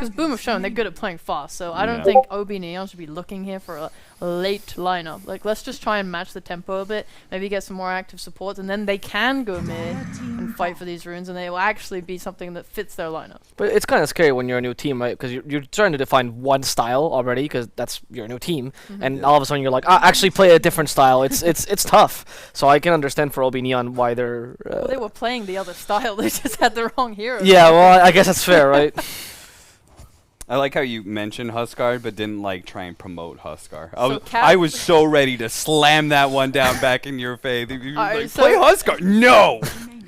Because Boom have shown they're good at playing fast, so I don't think OB.NEON should be looking here for a late lineup. Like, let's just try and match the tempo a bit, maybe get some more active supports, and then they can go mid and fight for these runes, and they will actually be something that fits their lineup. But it's kind of scary when you're a new team, right? Because you're trying to define one style already, because that's your new team, and all of a sudden you're like, actually play a different style. It's tough. So I can understand for OB.NEON why they're. Well, they were playing the other style. They just had the wrong hero. Yeah, well, I guess that's fair, right? I like how you mentioned Huskar, but didn't like try and promote Huskar. So I was so ready to slam that one down back in your face. You like, so play Huskar? No.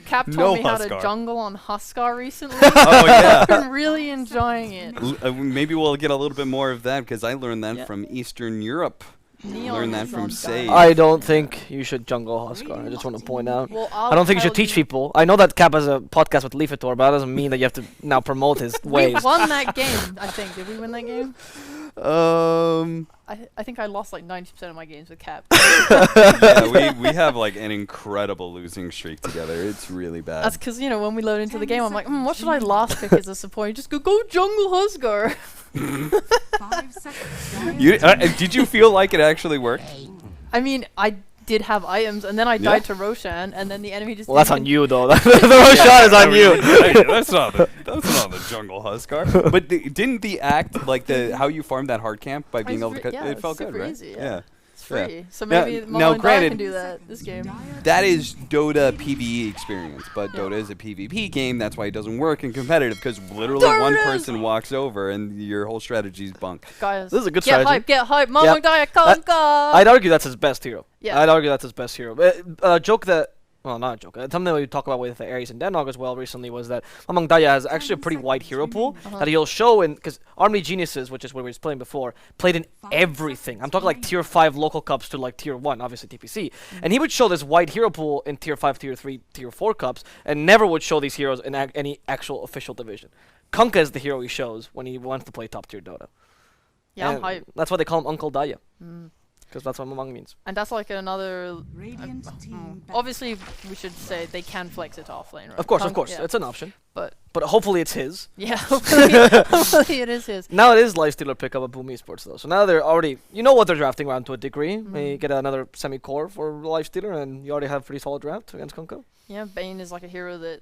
Cap told me how to jungle on Huskar recently. Oh yeah. I've been really enjoying it. Maybe we'll get a little bit more of that because I learned that from Eastern Europe. Learned that from Sage. I don't think you should jungle Huskar. I just want to point out. Well, I don't think you should teach people. I know that Cap has a podcast with Leafator, but that doesn't mean that you have to now promote his ways. We won that game, I think. Did we win that game? I think I lost like 90% of my games with Cap. Yeah, we have like an incredible losing streak together. It's really bad. That's because, you know, when we load into the game, I'm like, what should I last pick as a support? You just go jungle Huskar. 5 seconds. Did you feel like it actually worked? I mean, I did have items, and then I died to Roshan, and then the enemy just. Well, that's on you, though. The Roshan is on you. That's not the jungle Huskar. But didn't the act like how you farmed that hard camp by being able to cut? Yeah, it felt good, super right? Easy, Yeah. It's free. Yeah. So maybe now, Mom and Dad granted, can do that this game. That is Dota PvE experience, but Dota is a PvP game. That's why it doesn't work in competitive, because literally one person walks over and your whole strategy's bunk. Guys, this is a good strategy. Get hype, Mom and Dad, conquer! I'd argue that's his best hero. Yeah. I'd argue that's his best hero. A joke that. Well, not a joke. Something that we talked about with Ares and Denog as well recently was that Mamang Daya has actually a pretty wide hero pool that he'll show in, because Army Geniuses, which is where we was playing before, played in everything. I'm talking like tier 5 local cups to like tier 1, obviously TPC. And he would show this wide hero pool in tier 5, tier 3, tier 4 cups, and never would show these heroes in any actual official division. Kunkka is the hero he shows when he wants to play top tier Dota. Yeah, and I'm hype. that's why they call him Uncle Daya. Because that's what Mamang means. And that's like another. Obviously, we should say they can flex it offlane, right? Of course, yeah. It's an option. But hopefully it's his. Yeah, hopefully it is his. Now it is Lifestealer pickup at Boom Esports though. So now they're already, you know what they're drafting around to a degree. They get another semi-core for Lifestealer, and you already have a pretty solid draft against Kunkka. Yeah, Bane is like a hero that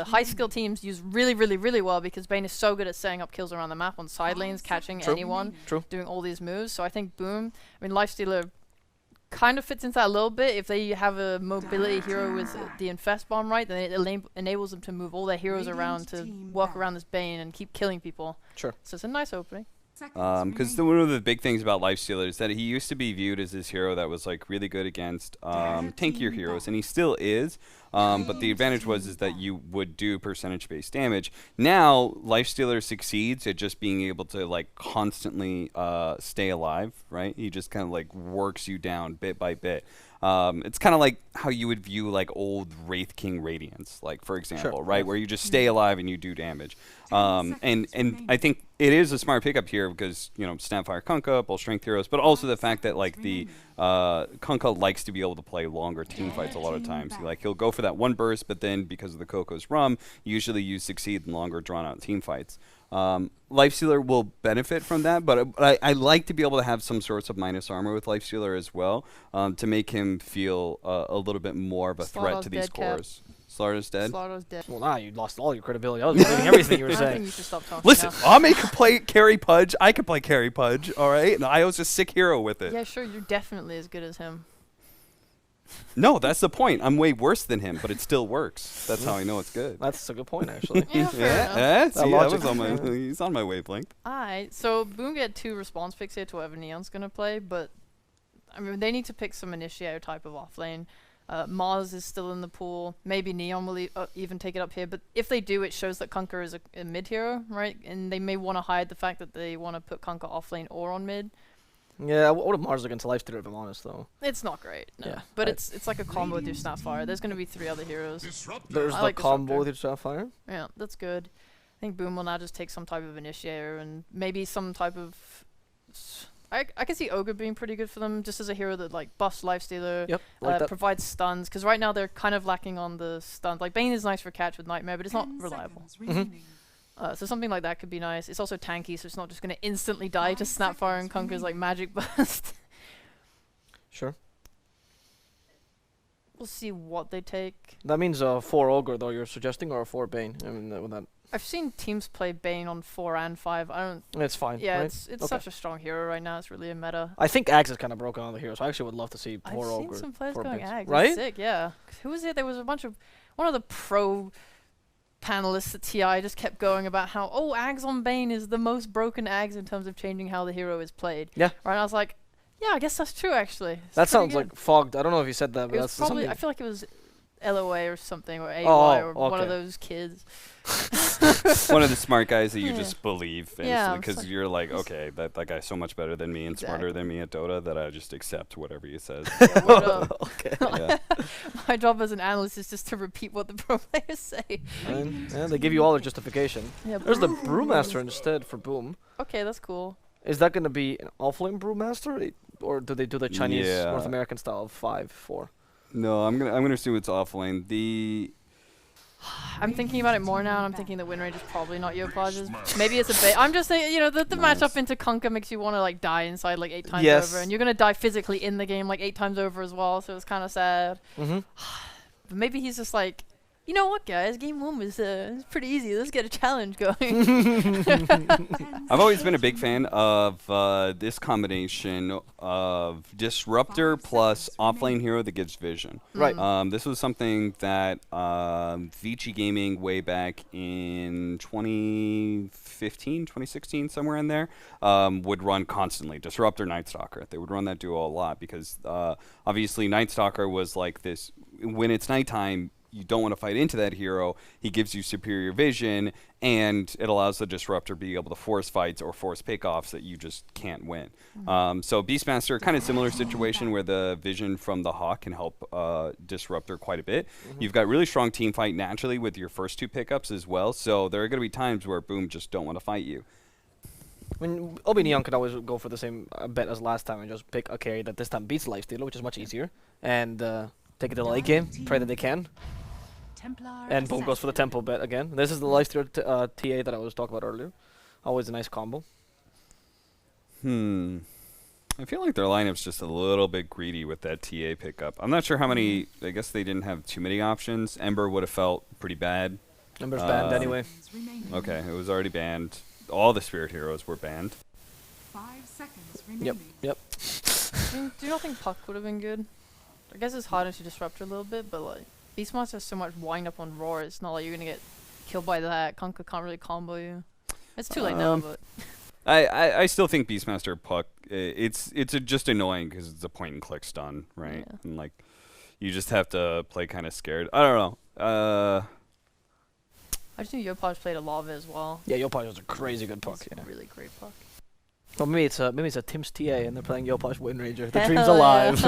high skill teams use really, really, really well, because Bane is so good at setting up kills around the map on side lanes, catching anyone, doing all these moves. So I think Boom, Lifestealer kind of fits into that a little bit. If they have a mobility hero with the Infest Bomb, right, then it enables them to move all their heroes around to work around this Bane and keep killing people. Sure. So it's a nice opening. Because one of the big things about Lifestealer is that he used to be viewed as this hero that was like really good against tankier heroes, and he still is. But the advantage is that you would do percentage-based damage. Now, Lifestealer succeeds at just being able to like constantly stay alive, right? He just kind of like works you down bit by bit. It's kind of like how you would view like old Wraith King Radiance, like for example, right, where you just stay alive and you do damage. And I think it is a smart pickup here because, you know, Snapfire Kunkka, both strength heroes, but also the fact that like the Kunkka likes to be able to play longer team fights a lot of times. He'll go for that one burst, but then because of the Coco's Rum, usually you succeed in longer drawn out team fights. Lifestealer will benefit from that, but I like to be able to have some sorts of minus armor with Lifestealer as well, to make him feel a little bit more of a threat to these cores. Slaughter's dead? Slaughter's dead. Well, now you lost all your credibility. I was believing everything you were I saying. think you should stop talking. Listen, now. Ame can play carry Pudge. I can play carry Pudge, all right? And I was a sick hero with it. Yeah, sure, you're definitely as good as him. No, that's the point. I'm way worse than him, but it still works. That's how I know it's good. That's a good point, actually. He's on my wavelength. Alright, so Boom get 2 response picks here to whatever Neon's gonna play, but I mean, they need to pick some initiator type of offlane. Mars is still in the pool. Maybe Neon will even take it up here, but if they do, it shows that Kunkka is a mid hero, right? And they may want to hide the fact that they want to put Kunkka offlane or on mid. Yeah, what if Mars against Lifestealer, if I'm honest, though? It's not great, no. Yeah, but it's like a combo with your Snapfire. There's going to be 3 other heroes. There's the combo with your Snapfire? Yeah, that's good. I think Boom will now just take some type of initiator and maybe some type of... I can see Ogre being pretty good for them, just as a hero that like buffs Lifestealer, provides stuns, because right now they're kind of lacking on the stuns. Like Bane is nice for catch with Nightmare, but it's not reliable. So something like that could be nice. It's also tanky, so it's not just going to instantly die to Snapfire and Conker's like magic burst. Sure. We'll see what they take. That means 4 Ogre though you're suggesting, or a 4 Bane? I mean, with that. I've seen teams play Bane on 4 and 5. I don't. It's fine. Yeah, right? it's such a strong hero right now. It's really a meta. I think Axe is kind of broken on the hero, so I actually would love to see 4 I've Ogre. seen some players 4 going Banes. Axe. Right? It's sick, yeah. Who was it? There was a bunch of one of the pro panelists at TI just kept going about how Ags on Bane is the most broken Ags in terms of changing how the hero is played. Yeah. Right. And I was like, yeah, I guess that's true actually. It's That sounds pretty like fogged. I don't know if you said that, but good. It that's was probably. something. I feel like it was LOA or something, or AY, or one of those kids. One of the smart guys that you Yeah. just believe, Yeah, because it's like- you're like, okay, that guy's so much better than me and smarter than me at Dota that I just accept whatever he says. Yeah, what up? Okay. Yeah. My job as an analyst is just to repeat what the pro players say. And, yeah, they give you all the justification. Yeah, There's the Brewmaster instead for Boom. okay, that's cool. Is that going to be an offlane Brewmaster, or do they do the Chinese Yeah. North American style of 5-4? No, I'm gonna assume it's offlane. I'm thinking about it more now, and I'm thinking the win rate is probably not Yopage's. Maybe it's a bait. I'm just saying, you know, the matchup into Conker makes you want to like die inside like 8 times Yes. over, and you're gonna die physically in the game like 8 times over as well. So it's kind of sad. Mm-hmm. But maybe he's just like, you know what, guys? Game 1 was it's pretty easy. Let's get a challenge going. I've always been a big fan of this combination of Disruptor plus offlane hero that gives vision. Right. This was something that VG Gaming way back in 2015, 2016, somewhere in there, would run constantly. Disruptor, Night Stalker. They would run that duo a lot because obviously Night Stalker was like this, when it's nighttime, you don't want to fight into that hero. He gives you superior vision, and it allows the Disruptor to be able to force fights or force pickoffs that you just can't win. So Beastmaster, kind of similar situation where the vision from the Hawk can help Disruptor quite a bit. You've got really strong team fight naturally with your first 2 pickups as well, so there are going to be times where Boom just don't want to fight you. I mean, OB.NEON could always go for the same bet as last time and just pick a carry that this time beats Lifestealer, which is much easier, and take it to the late game, pray that they can. And Boom goes for the tempo bet again. This is the Lifestealer TA that I was talking about earlier. Always a nice combo. I feel like their lineup's just a little bit greedy with that TA pickup. I'm not sure how many. I guess they didn't have too many options. Ember would have felt pretty bad. Ember's banned anyway. Okay, it was already banned. All the Spirit Heroes were banned. 5 seconds remaining. Yep. Do you not think Puck would have been good? I guess it's harder to disrupt a little bit, but like Beastmaster has so much wind up on Roar. It's not like you're gonna get killed by that. Conker can't really combo you. It's too late now, but I still think Beastmaster Puck. It's just annoying because it's a point and click stun, right? Yeah. And like you just have to play kind of scared. I don't know. I just knew Yopaj played a lot of it as well. Yeah, Yopaj was a crazy good puck. It's Yeah. a really great Puck. Well, maybe it's a Tim's TA and they're playing Yopaj Wind Ranger. The Hell dream's yeah. alive.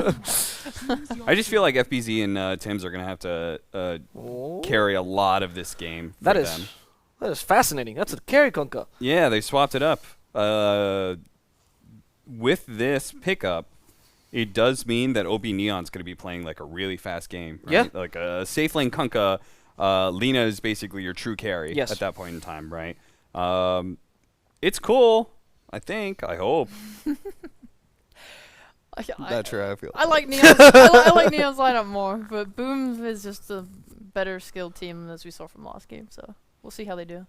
I just feel like FBZ and Tim's are gonna have to carry a lot of this game for That them. is fascinating. That's a carry Conker. Yeah, they swapped it up. With this pickup, it does mean that OB.NEON's going to be playing like a really fast game. Right? Yeah. Like a safe lane Kunkka, Lina is basically your true carry Yes. at that point in time, right? It's cool, I think. I hope. Not sure how I feel. I like Neon's. I like Neon's lineup more, but Boom is just a better skilled team as we saw from last game. So we'll see how they do.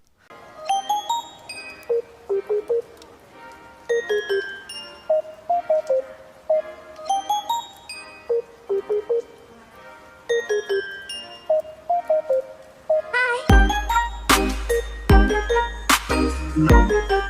Hi.